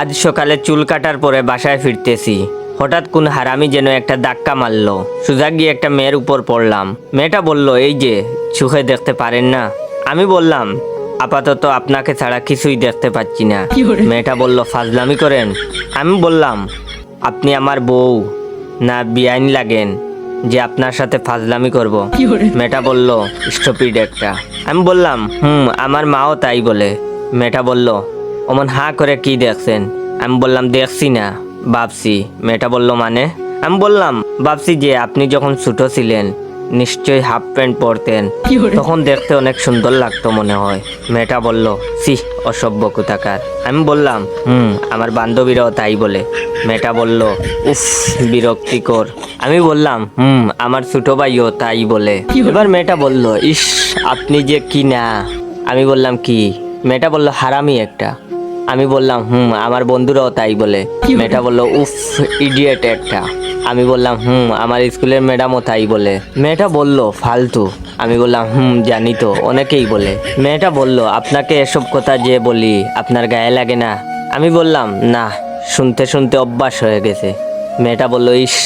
আজ সকালে চুল কাটার পরে বাসায় ফিরতেছি, হঠাৎ কোন হারামি যেন একটা ধাক্কা মারলো। সোজা গিয়ে একটা মেয়ের উপর পড়লাম। মেয়েটা বলল, এই যে চোখে দেখতে পারেন না? আমি বললাম, আপাতত আপনাকে ছাড়া কিছুই দেখতে পাচ্ছি না। মেয়েটা বলল, ফাজলামি করেন? আমি বললাম, আপনি আমার বউ না বেআইন লাগেন যে আপনার সাথে ফাজলামি করব? মেয়েটা বলল, স্টুপিড একটা। আমি বললাম, আমার মাও তাই বলে। মেয়েটা বলল, অমন হাঁ করে কি দেখছেন? আমি বললাম, দেখছি না, ভাবছি। মেয়েটা বলল, মানে? আমি বললাম, ভাবছি যে আপনি যখন ছোট ছিলেন নিশ্চয়ই হাফ প্যান্ট পরতেন, তখন দেখতে অনেক সুন্দর লাগতো মনে হয়। মেয়েটা বলল, সি, অসভ্য কোথাকার। আমি বললাম, আমার বান্ধবীরাও তাই বলে। মেয়েটা বলল, উফ, বিরক্তিকর। আমি বললাম, আমার ছোট ভাইও তাই বলে। এবার মেয়েটা বলল, ইস, আপনি যে কি না। আমি বললাম, কি? মেয়েটা বলল, হারামি একটা। আমি বললাম, আমার বন্ধুরাও তাই বলে। মেয়েটা বলল, উফ, ইডিয়েট একটা। আমি বললাম, আমার স্কুলের ম্যাডামও তাই বলে। মেয়েটা বলল, ফালতু। আমি বললাম, জানি তো, অনেকেই বলে। মেয়েটা বলল, আপনাকে এসব কথা যে বলি আপনার গায়ে লাগে না? আমি বললাম, না, শুনতে শুনতে অভ্যাস হয়ে গেছে। মেয়েটা বলল, ইস,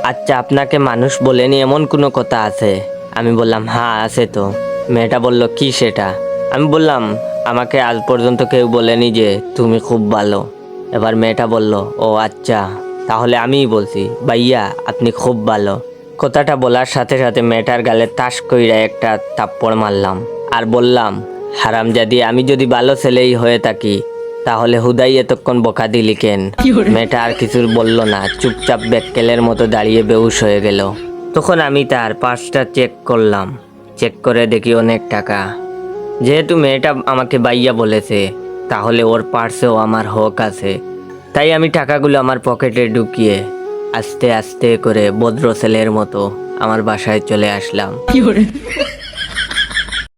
আচ্ছা, আপনাকে মানুষ বলেনি এমন কোনো কথা আছে? আমি বললাম, হ্যাঁ, আছে তো। মেয়েটা বলল, কি সেটা? আমি বললাম, আমাকে আজ পর্যন্ত কেউ বলেনি যে তুমি খুব ভালো। এবার মেয়েটা বলল, ও আচ্ছা, তাহলে আমিই বলছি, ভাইয়া আপনি খুব ভালো। কথাটা বলার সাথে সাথে মেয়েটার গালে তাস কইরা একটা থাপ্পড় মারলাম আর বললাম, হারামজাদি, আমি যদি ভালো ছেলেই হয়ে থাকি তাহলে হুদাই এতক্ষণ বকা দিলি কেন? মেয়েটা আর কিছু বলল না, চুপচাপ ব্যাককেলের মতো দাঁড়িয়ে বেহুশ হয়ে গেল। তখন আমি তার পার্সটা চেক করলাম। চেক করে দেখি অনেক টাকা। যেহেতু মেয়েটা আমাকে বাইয়া বলেছে, তাহলে ওর পার্সেও আমার হক আছে। তাই আমি টাকাগুলো আমার পকেটে ঢুকিয়ে আস্তে আস্তে করে ভদ্র ছেলের মতো আমার বাসায় চলে আসলাম।